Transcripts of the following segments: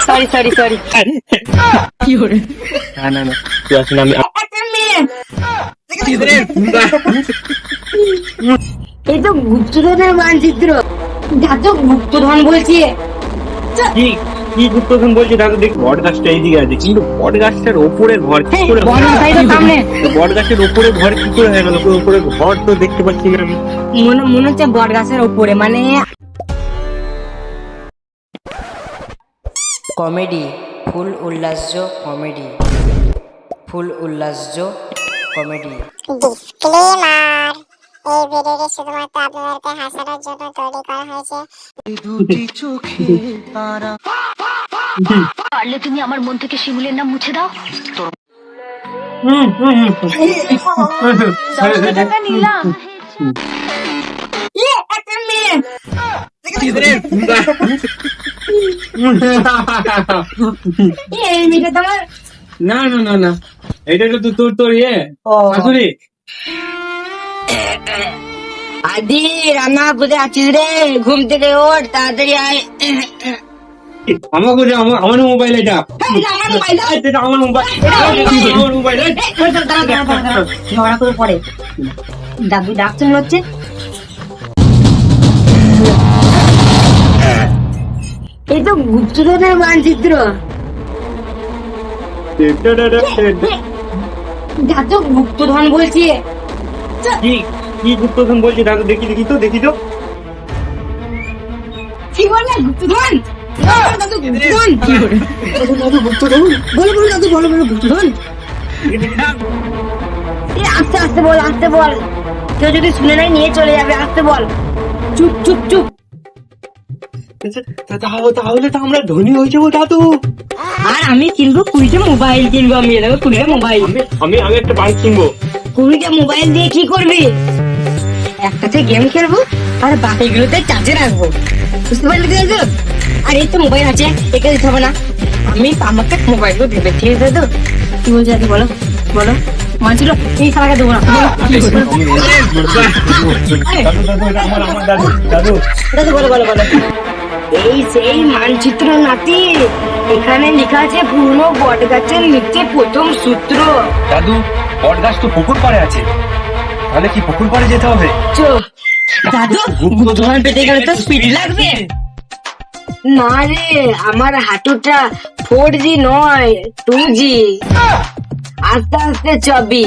Sorry sorry sorry. না না না, তুই আসিস না, আমি এই তো গুপ্তধনের মানচিত্র। দাদু গুপ্তধন বলছি। কি কি গুপ্তধন বলছি দাদু? দেখ, বট গাছটা এইদিকে আছে, কিন্তু বট গাছটার ওপরে ঘর কি করে বড় মাথায় তো সামনে। বট গাছের ওপরে ঘর কি করে হয়ে গেল? ওপরে ঘর তো দেখতে পাচ্ছি না আমি। মনে হচ্ছে বট গাছের উপরে, মানে কমেডি, ফুল উল্লাস্য কমেডি, ফুল উল্লাস্য কমেডি। ডিসক্লেমার, এই ভিডিওটি শুধুমাত্র আপনাদেরকে হাসানোর জন্য তৈরি করা হয়েছে। দুটি চোখে তারা, পারলে তুমি আমার মন থেকে শিমুলের নাম মুছে দাও। টাকা নিলাম। একটা মেয়ে। এই মেয়েটা তোমার? না না না না, এটা তো তোর তোর ইয়ে আসলে। আদি রান্না কোথায় আছিস রে? ঘুম থেকে ওঠ, তাড়াতাড়ি আয়। আমার কাছে আমার মোবাইল এটা। আমার মোবাইল দাও। এটা আমার মোবাইল, আমার মোবাইল। ঝগড়া করে পরে দাদু ডাকছে মনে হচ্ছে। এই তো গুপ্তধনের মানচিত্র। দাদু গুপ্তধন বলছি। কি কি গুপ্তধন বলছি দাদু? দেখি দেখি তো, দেখি তো। কি বলে গুপ্তধন? দাদু গুপ্তধন। দাদু গুপ্তধন বলো, বলো দাদু, বলো বলো গুপ্তধন। আস্তে আস্তে বল, আস্তে বল, কেউ যদি শুনে নাই নিয়ে চলে যাবে। আস্তে বল, চুপ চুপ চুপ। তাহলে তো আমরা ধনী হয়ে যাবো দাদু। আর আমি কিনবো 20টা মোবাইল, কিনবো আমি। দেখো 20টা মোবাইল। আমি একটা বাইক কিনবো। 20টা মোবাইল দিয়ে কি করবি? একটাতে গেম খেলবো আর বাকিগুলোতে চার্জে রাখবো। বুঝতে পারলি তো? আর এই তো মোবাইল আছে, একে দিতে হবে না। আমি আমাকে মোবাইলগুলো দেবে, ঠিক আছে তো? কি বলছি দাদু, বলো বলো। মানছিল এই শালাকে দেবো না। দাদু বলো বলো বলো। এই সেই মানচিত্র নাতি, এখানে লেখা আছে পুরনো বট গাছের নিচে প্রথম সূত্র। দাদু, বট গাছ তো পুকুর পাড়ে আছে, তাহলে কি পুকুর পাড়ে যেতে হবে? দাদু গুপ্তধন পেতে গেলে তো স্পিড লাগবে। না রে, আমার হাঁটুটা 4G নয় 2G। আস্তে আস্তে চবি,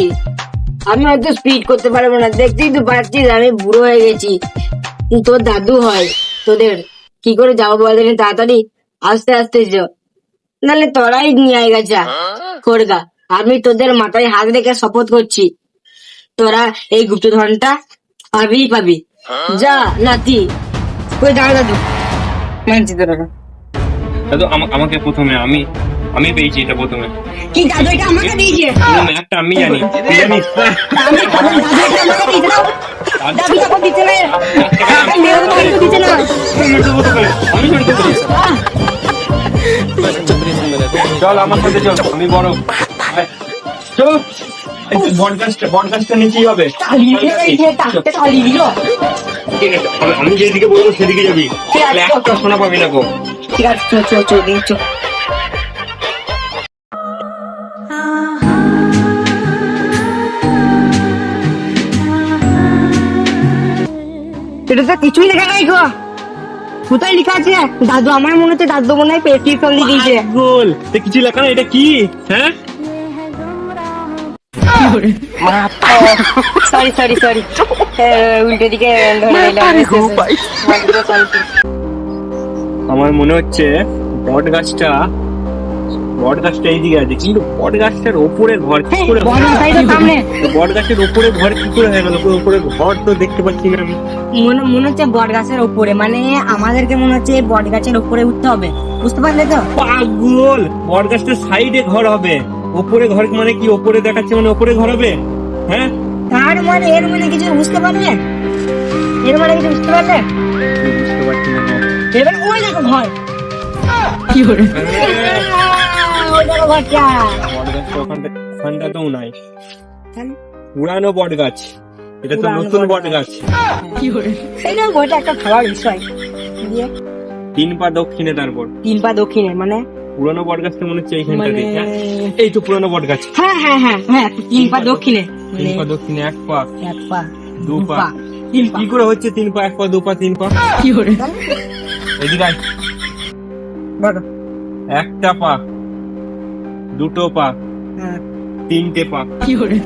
আমি হয়তো স্পিড করতে পারবো না। দেখতেই তো পারছিস আমি বুড়ো হয়ে গেছি। তোর দাদু হয়, তোদের কি করে যাবো বলতে? তাড়াতাড়ি আস্তে আস্তে যাও, নাহলে তোরাই নিয়ে আয় গেছা খড়গা। আমি তোদের মাথায় হাত রেখে শপথ করছি, তোরা এই গুপ্তধনটা পাবি পাবি। যা নাতি, কই দাঁড়া দাদু মানচিত্রটা। দাদু আমাকে প্রথমে, আমি পেয়েছি এটা প্রথমে। কি দাদু এটা আমাকে দিয়েছে? একটা আমি জানি, তুই জানিস? দাদু এটা আমাকে দিয়েছে না। দাদু তখন দিতে না, দিতে না। আমি শুনতে পেরেছি। চল আমার সাথে চল, আমি বড়। চল, বট গাছটা নিচেই হবে। আমি যেদিকে বলবো সেদিকে যাবি, একটা শোনা পাবি না গো। ঠিক আছে, চো। এটা তো কিছুই লেখা নাই গো। কোথায় লেখা আছে? দাদু, আমার মনে হচ্ছে দাদু মনে হয় প্রেসক্রিপশন দিয়ে দিয়েছে। গোল তো কিছু লেখা না, এটা কি? হ্যাঁ, সরি সরি সরি, উল্টো দিকে আমার মনে হচ্ছে বট গাছটা এইদিকে আছে, কিন্তু বট গাছটার ওপরে ঘর কি করে? সামনে বট গাছের ওপরে ঘর কি করে হয়ে গেল? ওপরে ঘর তো দেখতে পাচ্ছি না আমি। মনে হচ্ছে বট গাছের উপরে, মানে আমাদেরকে মনে হচ্ছে বট গাছের উপরে উঠতে হবে। বুঝতে পারলে তো? পাগল, বট গাছটার সাইডে ঘর হবে, ওপরে ঘর মানে কি? ওপরে দেখাচ্ছে মানে ওপরে ঘর হবে? হ্যাঁ, তার মানে এর মানে কিছু বুঝতে পারলে? এর মানে কিছু বুঝতে পারলে? বুঝতে পারছি না। এবার ওই দেখো ঘর। কি করে? ওই দেখো ঘরটা। বট গাছটা ওখানটাতেও নাই, পুরানো বট গাছ। এটা তো নতুন বট গাছ। কি করে? এই না, ওইটা একটা খাওয়ার বিষয়। 3 পা দক্ষিণে, তারপর 3 পা দক্ষিণে মানে পুরোনো বট গাছটা মনে হচ্ছে এইখানটাতে। মানে- হ্যাঁ, এই তো পুরোনো বট গাছ। হ্যাঁ হ্যাঁ হ্যাঁ হ্যাঁ 3 পা দক্ষিণে 3 পা দক্ষিণে, 1 পা, 1 পা 2 পা। 3 পা কি করে হচ্ছে 3 পা 1 পা 2 পা 3 পা? কি করে এদিকে আয়। বলো। একটা পা, দুটো পা, হ্যাঁ 3টে পা। কি করে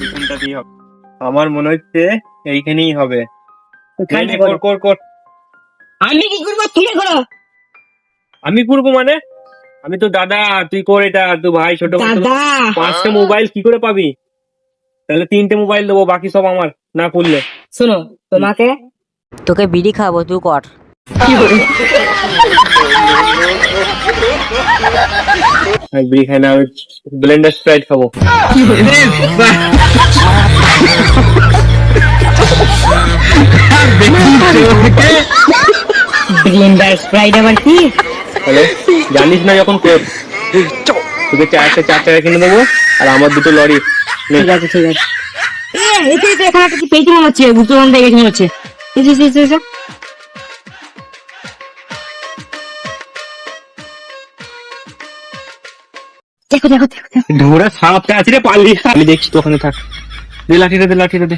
এখানটাতেই হবে আমার মনে হচ্ছে, এইখানেই হবে। ওখানে এই নে, করো। কর কর কর। আমি কি করবো তুমি করো আমি করবো মানে? আমি তো দাদা, তুই কর এটা, তুই ভাই ছোট ভাই। দাদা 5টে মোবাইল কি করে পাবি? তাহলে 3টে মোবাইল দেবো, বাকি সব আমার না করলে। শোনো তোমাকে তোকে বিড়ি খাবো, তুই কর। কি করে আমি বিড়ি খাই না, আমি ব্লেন্ডার স্প্রাইট খাবো। ব্লেন্ডার স্প্রাইট আবার কি তাহলে জানিস না যখন কর। তোকে 4 টাকা কিনে দেবো, আর আমার 2টো লরি। নে। ঠিক আছে ঠিক আছে এতে এতে এখানে একটা কি পেয়েছি মনে হচ্ছে গুপ্ত ধন দেখেছি মনে হচ্ছে এই যে, এই যে, এই যে। দেখো দেখো দেখো দেখো। ঢোরা সাপটা আছে রে, পারলি। আমি দেখছি তো, ওখানে থাক। দে লাঠিটা, দে লাঠিটা দে।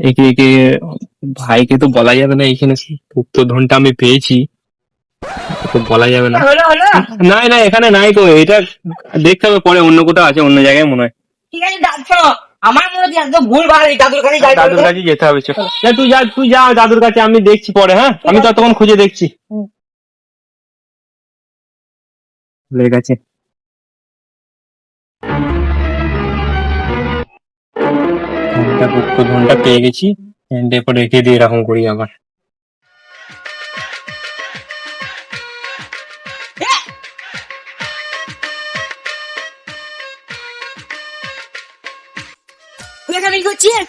একে একে ভাইকে তো বলা যাবে না, এইখানে গুপ্তধনটা আমি পেয়েছি, তো বলা যাবে না। হলো হলো না না, এখানে নাই তো, এটা দেখতে হবে পরে, অন্য কোথাও আছে, অন্য জায়গায় মনে হয়। ঠিক আছে দাদু আমার মনে হচ্ছে একদম ভুল ভাল দাদুর কাছে যাই দাদুর কাছে যেতে হবে, চল। যা, তুই যা দাদুর কাছে, আমি দেখছি পরে। হ্যাঁ, আমি ততক্ষণ খুঁজে দেখছি। ভুলে গেছে। গুপ্তধনটা পেয়ে গেছি, এরপর রেখে দিয়ে এরকম করি আবার। তুই এখানে কি করছিস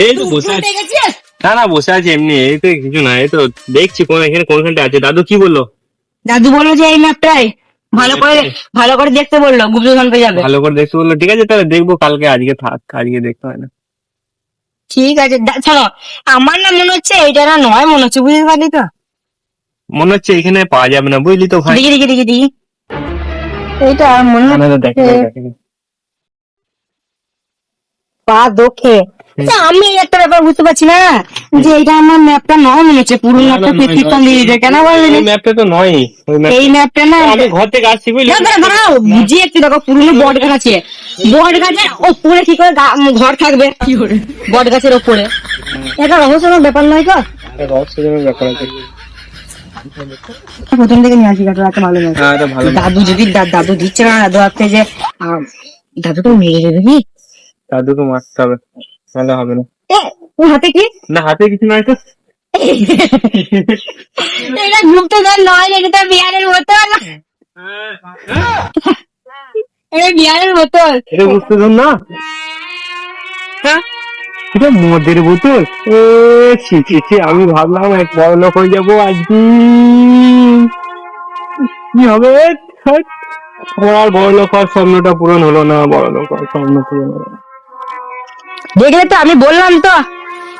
এই তো বসে আছি। তুই গেছিস না না, বসে আছি এমনি, এই তো কিছু না, এই তো দেখছি এখানে কোনখানটা আছে। দাদু কি বললো? দাদু বললো যে এই ম্যাপটাই ভালো করে দেখতে বললো গুপ্তধন পেয়ে যাবে ভালো করে দেখতে বললো, ঠিক আছে তাহলে দেখবো কালকে, আজকে থাক, আজকে দেখতে হয় না। ঠিক আছে শোনো আমার না মনে হচ্ছে এইটা না নয় মনে হচ্ছে বুঝতে পারলি তো মনে হচ্ছে এখানে পাওয়া যাবে না, বুঝলি তো ভাই। দেখি দেখি দেখি দেখি এইটা মনে না, না, হচ্ছে দেখে দেখে। পা দোখে আচ্ছা, আমি একটা ব্যাপার বুঝতে পারছি না যে এটা আমার ম্যাপটা নয় মনে হচ্ছে পুরো ম্যাপটা ঠিকঠাক দিয়ে দিতে কেন বলবি ওই ম্যাপটা তো নয়, ওই ম্যাপ। এই ম্যাপটা না আমি ঘর থেকে আসছি, বুঝলি। দাঁড়াও বুঝিয়ে একটু দেখো পুরনো বট গাছ আছে বট গাছের ওপরে কি করে ঘর থাকবে কি করে বট গাছের ওপরে এটা রহস্যময় ব্যাপার নয় তো একটা রহস্যজনক ব্যাপার আছে। প্রথম থেকে নিয়ে আসি কাটা একটা ভালো নয় হ্যাঁ, এটা ভালো। দাদু যদি দাদু দিচ্ছে না দাদু ভাবছে যে দাদুকে মেরে দেবে কি দাদুকে মারতে হবে, তাহলে হবে না। ওর হাতে কি না, হাতে কিছু নয় তো। এটা গুপ্তধন নয় এটা তো বিয়ারের বোতল এটা বিয়ারের বোতল এটা গুপ্তধন না, হ্যাঁ এটা মদের বোতল। ও ছি ছি ছি, আমি ভাবলাম এক বড় লোক হয়ে যাবো আজকে। কি হবে? ধ্যাৎ, আমার আর বড় লোক হওয়ার স্বপ্নটা পূরণ হলো না, বড় লোক হওয়ার স্বপ্ন পূরণ হলো না। দেখলে তো আমি বললাম তো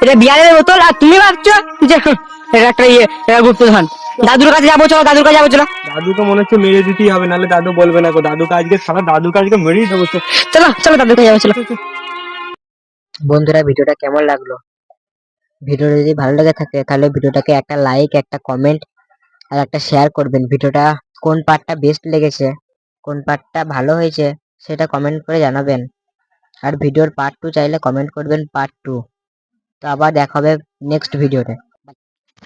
এটা বিয়ারের বোতল আর তুমি ভাবছো যে এটা একটা এটা গুপ্তধন দাদুর কাছে যাবো চলো দাদুর কাছে যাবো চলো দাদুকে মনে হচ্ছে মেরে দিতেই হবে, নাহলে দাদু বলবে না গো। দাদুকে আজকে সারা দাদুকে আজকে মেরেই দেবো তো। চলো চলো দাদুর কাছে যাবো চলো বন্ধুরা, ভিডিওটা কেমন লাগলো? ভিডিওটা যদি ভালো লেগে থাকে তাহলে ভিডিওটাকে একটা লাইক, একটা কমেন্ট আর একটা শেয়ার করবেন। ভিডিওটা কোন পার্টটা বেস্ট লেগেছে, কোন পার্টটা ভালো হয়েছে সেটা কমেন্ট করে জানাবেন। আর ভিডিওর পার্ট 2 চাইলে কমেন্ট করবেন, পার্ট 2। তো আবার দেখা হবে নেক্সট ভিডিওতে।